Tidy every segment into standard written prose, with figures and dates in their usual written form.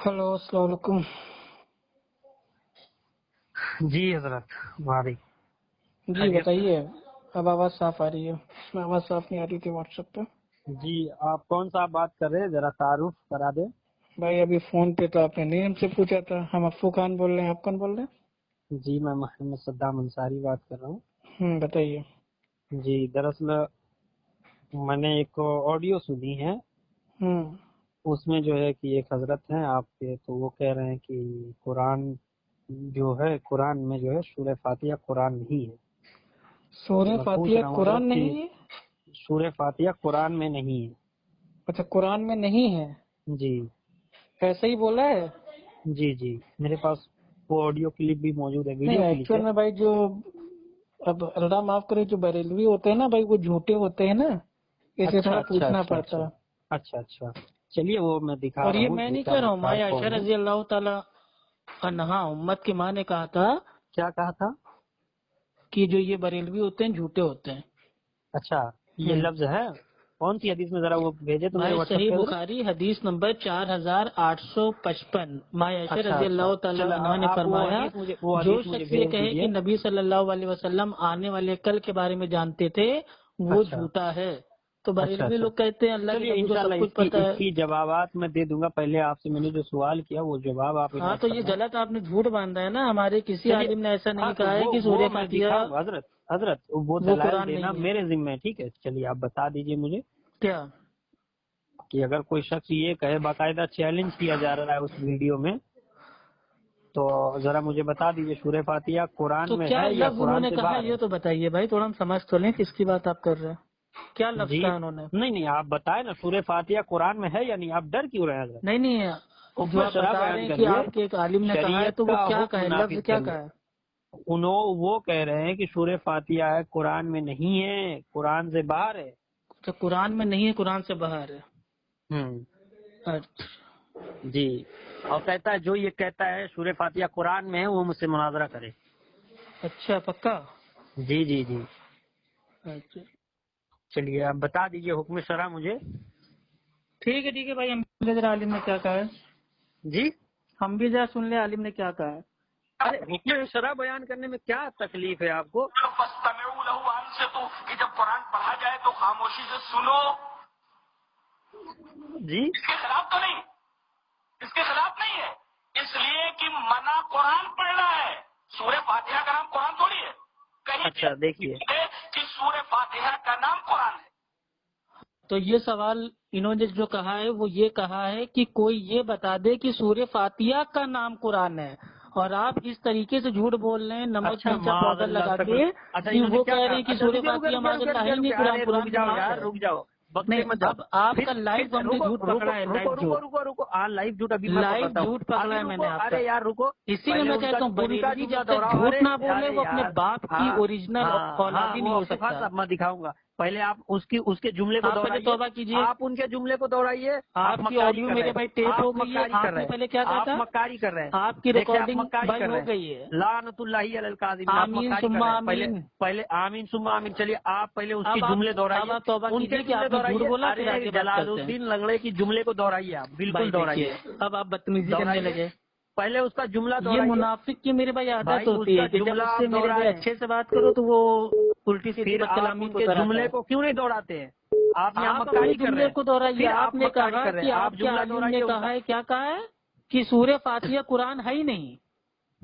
Hello अस्सलाम वालेकुम। जी हजरत हमारी जी खैरियत से। बताइए। अब आवाज़ साफ आ रही है, इसमें आवाज़ साफ नहीं आ रही थी व्हाट्सएप पे। जी आप कौन सा बात कर रहे हैं, जरा तारुफ करा दे। भाई अभी फोन पे तो आपने नहीं हमसे पूछा था। हम अफ़ू खान बोल रहे हैं, आप कौन बोल रहे जी मैं मोहम्मद सद्दाम अंसारी बात कर रहा हूँ। हैं? बताइए। जी दरअसल मैंने एक ऑडियो सुनी है, हम्म। उसमें जो है कि एक हजरत हैं आपके, तो वो कह रहे हैं कि कुरान जो है, कुरान में जो है सूरह फातिहा कुरान नहीं है। तो सूरह मैं पूछ फातिहा रहा हूँ कुरान हजरत नहीं कि है? सूरह फातिहा कुरान में नहीं है। अच्छा, कुरान में नहीं है, जी ऐसा ही बोला है? जी जी मेरे पास वो ऑडियो क्लिप भी मौजूद है, नहीं, वीडियो क्लिप एक्चुअल है। में भाई जो, अब अल्लाह माफ करे, जो बरेलवी होते हैं ना भाई, वो झूठे होते हैं ना, इसलिए अच्छा थोड़ा अच्छा पूछना अच्छा पड़ता अच्छा है। अच्छा अच्छा। चलिए वो मैं दिखा और रहा ये हूँ मैं नहीं झूठा कह रहा हूँ, मक्कार माया आयशा कौन है। रजी अल्लाह ताला अन्हा उम्मत की माँ ने कहा था क्या कहा था? कि जो ये बरेलवी होते हैं झूठे होते हैं। अच्छा ये हम्म। लफ्ज है कौन सी हदीस में, जरा वो भेजे तो मेरे भाई व्हाट्सएप सही पे हजरत। बुखारी हदीस नंबर 4855, माया आयशा अच्छा रजी अच्छा अल्लाह ताला चलो अन्हा ने आप फरमाया, वो जो हदीस मुझे शख्स ये भेज कहे कि दीजिए। नबी सल्लल्लाहु अलैहि वसल्लम आने वाले कल के बारे में जानते थे, वो अच्छा झूठा है। तो अच्छा बरेलवी अच्छा लोग कहते हैं अल्लाह के चलिए नबी को सब इंशाल्लाह कुछ पता है। इसकी जवाबात मैं दे दूंगा। पहले आपसे मैंने जो सवाल किया वो जवाब आप हाँ इनायत तो ये फरमाएं। गलत आपने झूठ बांधा है ना, हमारे किसी चलिए आलिम ने ऐसा हाँ नहीं तो कहा है कि वो सूर्य मैं फातिहा दिखाऊंगा हजरत। हजरत वो वो दलाल कुरान देना नहीं है। मेरे जिम्मे है, ठीक है। चलिए आप बता दीजिए मुझे क्या? कि अगर कोई शख्स ये कहे, बाकायदा चैलेंज किया जा रहा है उस वीडियो में, तो जरा मुझे बता दीजिए सूरह फातिहा कुरान तो में क्या है या लफ्ज कुरान उन्होंने से कहा बाहर ये है। तो बताइए भाई, थोड़ा हम समझ तो लें किसकी बात आप कर रहे हैं। क्या लफ्ज जी कहा उन्होंने? नहीं नहीं आप बताए ना सूरह फातिहा कुरान में है या नहीं, आप डर क्यों रहे हैं हजरत। नहीं नहीं, जो हुक्म आप शरअ बता रहे बयान हैं कि करिए, आपके एक आलिम ने कहा है, शरीयत तो वो का क्या कहा हुक्म है, लफ्ज नाफिज क्या करिए। कहा है? वो कह रहे हैं कि सूरह फातिहा है कुरान में नहीं है, कुरान से बाहर है। तो कुरान में नहीं है, कुरान से बाहर है। हम्म। अच्छा। जी और कहता है, जो ये कहता है सूरह फातिहा कुरान में है वो मुझसे मुनाजरा करे। अच्छा पक्का? जी जी जी अच्छा चलिए आप बता दीजिए हुक्म शरअ मुझे। ठीक है भाई, हम भी जरा आलिम ने क्या कहा है, जी हम भी जरा सुन ले आलिम ने क्या कहा है। अरे हुक्म शरअ बयान करने में क्या तकलीफ है आपको। से तो कि जब कुरान पढ़ा जाए तो खामोशी से सुनो। जी इसके खिलाफ तो नहीं, इसके खिलाफ नहीं है, इसलिए कि मना कुरान पढ़ना है। सूरह फातिहा का नाम कुरान थोड़ी है। कहीं अच्छा देखिए, कि सूरह फातिहा का नाम कुरान है। तो ये सवाल इन्होंने जो कहा है वो ये कहा है कि कोई ये बता दे कि सूर्य फातिहा का नाम कुरान है, और आप इस तरीके से झूठ बोल रहे हैं नमक अच्छा मिर्चा पाउडर माज़अल्लाह लगा तक। के अच्छा कि इन्होंने वो क्या कह कहा, रहे हैं कि अच्छा सूर्य रुकिए रुकिए फातिहा रुकिए रुकिए माज़अल्लाह रुकिए है ही नहीं, रुकिए, कुरान अरे रुक कुरान के जाओ बाहर यार है। रुक जाओ, बकते नहीं, मत जाओ। अब आपका लाइव हमने रुको झूठ रुको पकड़ा है, रुको लाइव रुको झूठ, रुको रुको हाँ लाइव झूठ अभी मैं लाइव पकड़ता हूँ। झूठ पकड़ा अभी है रुको, मैंने आपका। अरे यार रुको। इसीलिए पहले मैं उनका कहता हूँ उनका बरेलवी जुमला जब तक दोहराओ। झूठ अरे ना बोले अरे वो अपने यार बाप की हाँ ओरिजिनल हाँ औलादी वो नहीं हो अफ्फू खान सकता। साहब मैं दिखाऊंगा। पहले आप उसके जुमले को आप पहले दोहराइए। तौबा कीजिए। आप उनके जुमले को दोहराइए। आप आपकी मक्कारी ऑडियो कर रहे मेरे हैं, भाई टेप हो आप गई है, मक्कारी कर आपने रहे हैं, पहले क्या कहा आप था? मक्कारी कर रहे हैं। आपकी देखिए आप रिकॉर्डिंग मक्कारी भाई कर हो रहे हैं, गई है। लानतुल्लाहि अलल काज़िमीन, आप आमीन मक्कारी कर सुम्मा रहे हैं। पहले आमीन। पहले आमीन सुम्मा आमीन। चलिए आप पहले उसकी अब आप जुमले अब दोहराइए, आप तौबा उनके कीजिए कि जुमले आपने झूठ दोहराइए। बोला, फिर अरे आगे बात करते हैं। जलालुद्दीन लंगड़े की जुमले को दोहराइए, आप भाई बिल्कुल देखिए, दोहराइए। अब आप बदतमीजी करने दोहराइए, लगे। पहले उसका जुमला ये दोहराइए। मुनाफिक की मेरे भाई आदत भाई होती उसका है कि जब जुमला आप उससे मेरे भाई दोहराएं, अच्छे से बात करो तो वो उल्टी सीधी फिर आप बदकलामी को उनके कराता जुमले है। को क्यों नहीं दोहराते हैं। आप यहाँ आप अपने मक्कारी कर रहे जुमले हैं, को दोहराइए। फिर आप आपने मक्कारी कहा कर रहे कि हैं। आप आपके जुमला आलिम ने दोहराइए कहा उनका। है, क्या कहा है कि सूर्य फातिहा कुरान है ही नहीं,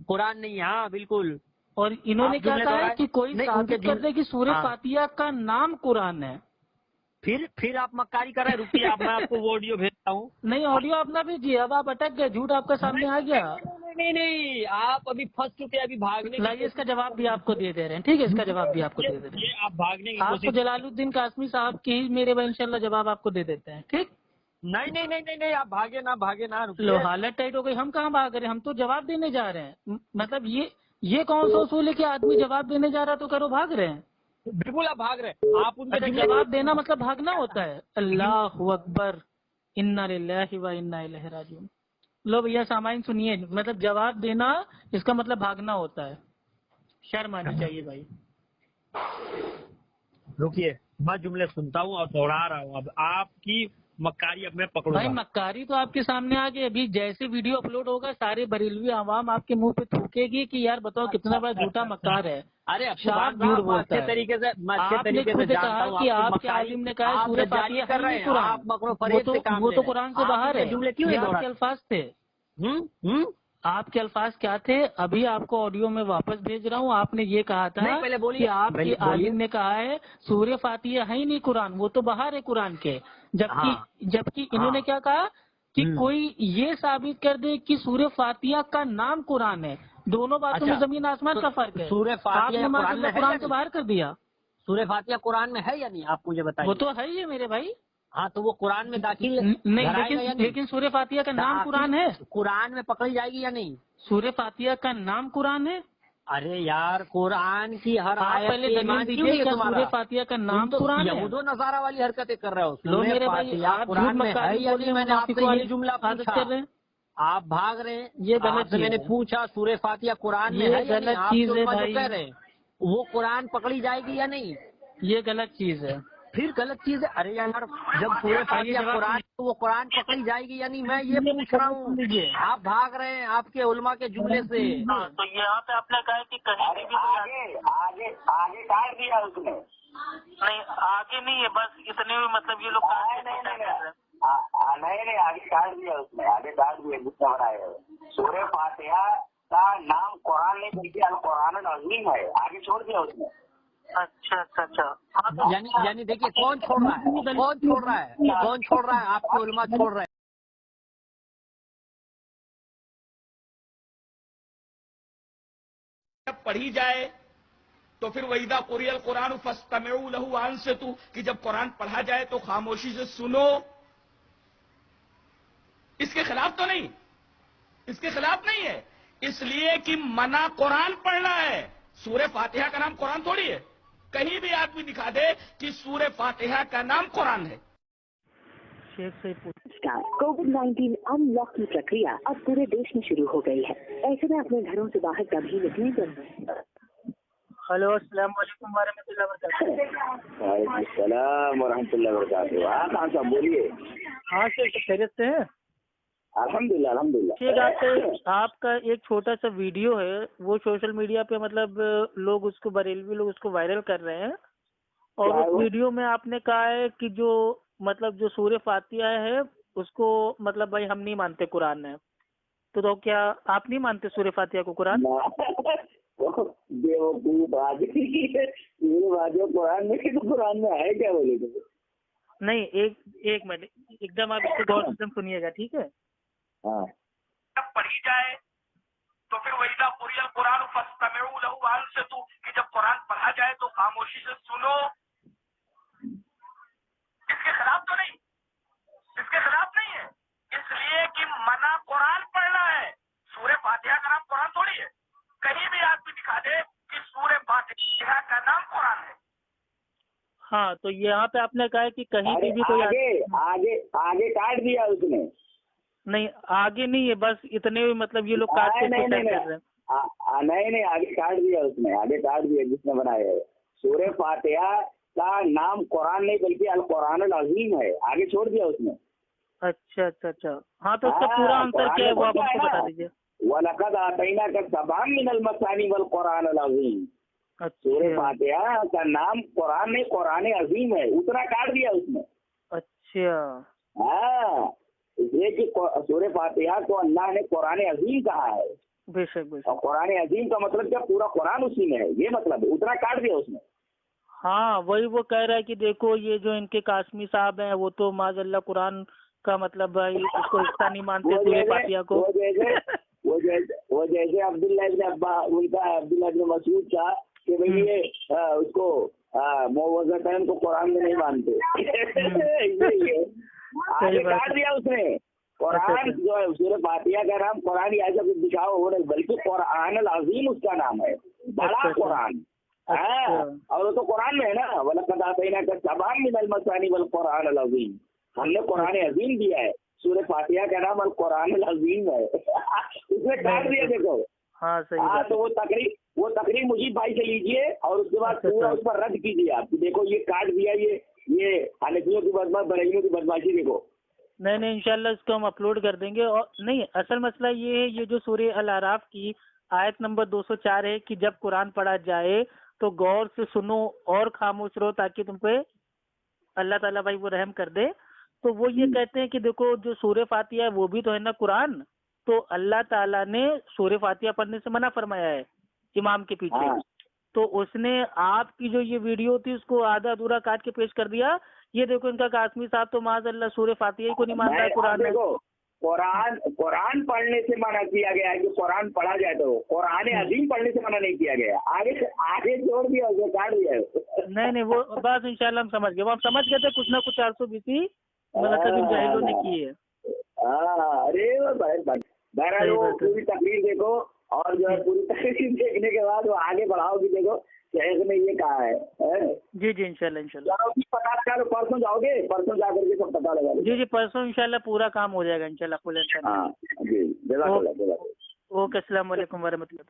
कुरान नहीं, हाँ बिल्कुल। और इन्होंने आप क्या जुमले कहा है दोहराए कि कोई नहीं, उनके साबित कर जुमले दे कि सूर्य हाँ। फातिहा का नाम कुरान है। फिर आप मक्कारी कर रहे हैं। रुकिए आप, मैं आपको वो ऑडियो भेजता हूँ। नहीं, ऑडियो अपना भेजिए। अब आप अटक गए, झूठ आपके सामने आ गया। नहीं आप अभी फंस चुके हैं, अभी भागने की लाइए इसका कोशिश जवाब भी आपको दे दे रहे हैं, ठीक है, इसका जवाब भी आपको दे दे रहे ये हैं। आप भागने की आपको कोशिश। जलालुद्दीन कासमी साहब की ही मेरे भाई इंशाल्लाह जवाब आपको दे देते हैं, ठीक। नहीं आप भागे ना लो रुकिए। हालत टाइट हो गई, हम कहाँ भाग रहे हैं, हम तो जवाब देने जा रहे हैं। मतलब ये कौन सा उसूल है कि आदमी जवाब देने जा रहा तो करो भाग रहे हैं। बिल्कुल आप भाग रहे हैं, आप उनके अच्छा, जुमले जवाब देना मतलब भागना होता है? अल्लाह अकबर, इन्ना लिल्लाहि व इन्ना इलैहि राजिऊन। लो भैया सामाइन सुनिए, मतलब जवाब देना इसका मतलब भागना होता है। शर्म आनी चाहिए भाई। रुकिए मैं जुमले सुनता हूँ और दोहरा रहा हूँ। अब आपकी مکاری اب میں پکڑوں بھائی گا. مکاری تو آپ کے سامنے آ گئی. ابھی جیسے ویڈیو اپلوڈ ہوگا سارے بریلوی عوام آپ کے منہ پہ تھوکے گی کہ یار بتاؤ کتنا بڑا جھوٹا مکار ہے. ارے صاف جھوٹ بولتا ہے. طریقے سے آپ نے خود کہا کہ آپ کے عالم نے کہا سورہ فاتحہ کر رہے ہیں. قرآن. آپ مکر و وہ فریب سے کام وہ لے تو رہے ہیں. قرآن سے آپ باہر ان کے ہے. جملے کیوں یہ نہیں آپ کے دہراتے؟ الفاظ تھے. آپ کے الفاظ کیا تھے؟ ابھی آپ کو آڈیو میں واپس بھیج رہا ہوں. آپ نے یہ کہا تھا نہیں، پہلے بولیے. کہ آپ کے بولیے. عالم نے کہا ہے سورہ فاتحہ ہے ہی نہیں قرآن، وہ تو باہر ہے قرآن کے. جبکہ انہوں نے کیا کہا کہ کوئی یہ ثابت کر دے کہ سورہ فاتحہ کا نام قرآن ہے. دونوں باتوں میں زمین آسمان کا فرق ہے. سورہ آپ فاتحہ نے قرآن میں قرآن سے باہر کر دیا. سورہ فاتحہ قرآن میں ہے یا نہیں؟ آپ مجھے بتائیے. وہ تو ہے ہی میرے بھائی. ہاں تو وہ قرآن میں داخل نہیں، لیکن سورہ فاتحہ کا نام قرآن ہے. قرآن میں پکڑی جائے گی یا نہیں؟ سورہ فاتحہ کا نام قرآن ہے. ارے یار قرآن کی ہر آپ آیت پہلے پہ دلیل ایمان کیوں دیجیے نہیں ہے کیا تمہارا؟ سورہ فاتحہ کا نام قرآن ہے؟ یہود و نصارہ والی حرکتیں کر رہے ہو. لو سورہ میرے بھائی فاتحہ آپ قرآن میں ہے مکاری یا بول نہیں؟ رہے میں نے آپ سے ہیں، یہ جملہ عادت پوچھا. کر رہے ہیں. آپ بھاگ رہے ہیں. یہ غلط آپ سے چیز میں نے ہے. پوچھا سورہ فاتحہ قرآن میں یہ ہے یا نہیں؟ غلط آپ چیز کے ہے علماء جو بھائی. کہہ رہے ہیں وہ قرآن پکڑی جائے گی یا نہیں؟ یہ غلط چیز ہے. پھر غلط چیز ہے. ارے یار جب سورہ فاتحہ قرآن تو وہ قرآن پکڑی جائے گی یا نہیں؟ میں یہ پوچھ رہا ہوں. آپ بھاگ رہے ہیں آپ کے علماء کے جملے سے. تو یہاں پہ آپ نے کہا کہ کہیں بھی آگے کاٹ دیا اس نے. نہیں آگے نہیں ہے، بس اتنے میں مطلب یہ لوگ نہیں آگے کاٹ دیا اس نے. آگے کاٹ دیا جس نے بنایا ہے. سورہ فاتحہ کا نام قرآن نہیں بلکہ القرآن العظیم ہے. آگے چھوڑ دیا اس نے. اچھا. یعنی دیکھیے کون چھوڑ رہا ہے؟ کون چھوڑ رہا ہے؟ کون چھوڑ رہا ہے؟ آپ کے علماء چھوڑ رہے ہیں. جب پڑھی جائے تو پھر وَإِذَا قُرِئَ الْقُرْآنُ فَاسْتَمِعُوا لَهُ وَأَنصِتُوا کہ جب قرآن پڑھا جائے تو خاموشی سے سنو. اس کے خلاف تو نہیں، اس کے خلاف نہیں ہے. اس لیے کہ منع قرآن پڑھنا ہے. سورہ فاتحہ کا نام قرآن تھوڑی ہے. کہیں بھی آدمی دکھا دے کہ سورہ فاتحہ کا نام قرآن ہے. کووڈ-19 ان لاک کی پرکریا اب پورے دیش میں شروع ہو گئی ہے. ایسے میں اپنے گھروں سے باہر کبھی نکلیں گے. ہلو السلام علیکم ورحمۃ اللہ وبرکاتہ. وعلیکم السلام ورحمۃ اللہ وبرکاتہ. آپ کہاں صاحب بولیے. ہاں سر خیریت سے ہیں؟ الحمدللہ الحمدللہ. ٹھیک. آپ کا ایک چھوٹا سا ویڈیو ہے وہ سوشل میڈیا پہ مطلب لوگ اس کو بریلوی لوگ اس کو وائرل کر رہے ہیں اور اس ویڈیو میں آپ نے کہا ہے کہ جو مطلب جو سورہ فاتحہ ہے اس کو مطلب بھائی ہم نہیں مانتے قرآن ہے. تو کیا آپ نہیں مانتے سورہ فاتحہ کو قرآن؟ قرآن میں تو قرآن میں ہے کیا بولے گا؟ نہیں ایک منٹ ایک دم آپ اس کو غور سے سنیے گا ٹھیک ہے. جب پڑھی جائے تو پھر وَإِذَا قُرِئَ الْقُرْآنُ فَاسْتَمِعُوا لَهُ وَأَنصِتُوا کہ جب قرآن پڑھا جائے تو خاموشی سے سنو. اس کے خلاف تو نہیں، اس کے خلاف نہیں ہے. اس لیے کہ منع قرآن پڑھنا ہے. سورہ فاتحہ کا نام قرآن تھوڑی ہے. کہیں بھی آدمی دکھا دے کہ سورہ فاتحہ کا نام قرآن ہے. ہاں تو یہاں پہ آپ نے کہا ہے کہ کہیں پہ بھی کوئی آگے کاٹ دیا اس نے. نہیں آگے نہیں ہے، بس اتنے مطلب یہ لوگ کاٹ کے کر رہے ہیں. نہیں آگے کاٹ دیا اس نے. آگے کاٹ دیا جس نے بنایا ہے. سورہ فاتحہ کا نام قرآن نہیں بلکہ القرآن العظیم ہے. آگے چھوڑ دیا اس نے. اچھا. ہاں تو اس کا پورا آنسر کیا ہے وہ آپ ہم کو بتا دیجیے. وَلَقَدْ آتَيْنَاكَ سَبْعًا مِنَ الْمَثَانِي وَالْقُرْآنِ الْعَظِيمِ. سورہ فاتحہ کا نام قرآن نہیں قرآن عظیم ہے. اتنا کاٹ دیا اس نے. اچھا. ہاں اس لیے کہ سورہ فاتحہ کو اللہ نے قرآن عظیم کہا ہے. بے شک. اور قرآن عظیم کا مطلب کیا پورا قرآن اسی میں ہے یہ مطلب ہے. اتنا کاٹ دیا اس نے. ہاں وہی وہ کہہ رہا ہے کہ دیکھو یہ جو ان کے قاسمی صاحب ہیں وہ تو معاذ اللہ قرآن کا مطلب بھائی اس کو حصہ نہیں مانتے سورہ فاتحہ کو. وہ جیسے عبداللہ ابن ابا ان کا عبداللہ ابن مسعود تھا کہ بھائی یہ اس کو معوذتین کو قرآن میں نہیں مانتے. آگے کاٹ دیا اس نے. قرآن جو ہے سورہ فاتحہ کا نام قرآن ایسا کچھ دکھاؤ ہو رہا بلکہ قرآن العظیم اس کا نام ہے. بڑا قرآن. اور وہ تو قرآن میں ہے نا. وَلَقَدْ آتَيْنَاكَ سَبْعًا مِنَ الْمَثَانِي وَالْقُرْآنِ الْعَظِيمِ. ہم نے قرآن عظیم دیا ہے. سورہ فاتحہ کا نام القرآن العظیم ہے. اس نے کاٹ دیا. دیکھو ہاں صحیح. تو وہ تقریر مجیب بھائی سے لیجیے اور اس کے بعد پورا اس پر رد کیجیے. آپ دیکھو یہ کاٹ دیا. یہ ये हनफियों की बदमाश, बरइयों की बदमाशी देखो। नहीं नहीं, इंशाल्लाह इसको हम अपलोड कर देंगे। और नहीं, असल मसला ये है, ये जो सूरह अल आराफ की आयत नंबर 204 है कि जब कुरान पढ़ा जाए तो गौर से सुनो और खामोश रहो ताकि तुम पे अल्लाह ताला भाई वो रहम कर दे। तो वो ये कहते हैं कि देखो जो सूरह फातिहा है वो भी तो है ना कुरान, तो अल्लाह ताला ने सूरह फातिहा पढ़ने से मना फरमाया है इमाम के पीछे। हाँ। तो उसने आपकी जो ये वीडियो थी उसको आधा अधूरा काट के पेश कर दिया। ये देखो इनका कासमी साहब तो माज़अल्लाह सूरह फातिहा ही को नहीं मानता है कुरान में। देखो कुरान पढ़ने से मना किया गया है कि कुरान पढ़ा जाए, तो कुरान अजीम पढ़ने से मना नहीं किया गया। आगे छोड़ दिया, उसे काट दिया। नहीं नहीं, वो बस इंशाल्लाह हम समझ गए, वो हम समझ गए थे कुछ ना कुछ 420 मतलब इन जाहिलों ने की है। अरे बहरहाल वो पूरी तकरीर देखो, और जो है पूरी तकरीर देखने के बाद वो आगे बढ़ाओ कि देखो शेख ने ये कहा है। जी जी, इंशाल्लाह इंशाल्लाह। पता लगा, तो परसों जाओगे, परसों जा करके सब पता लगा। जी जी, परसों इंशाल्लाह पूरा काम हो जाएगा इंशाल्लाह। हाँ जी, जज़ाकल्लाह। ओके, अस्सलाम वालेकुम वरहमतुल्लाह।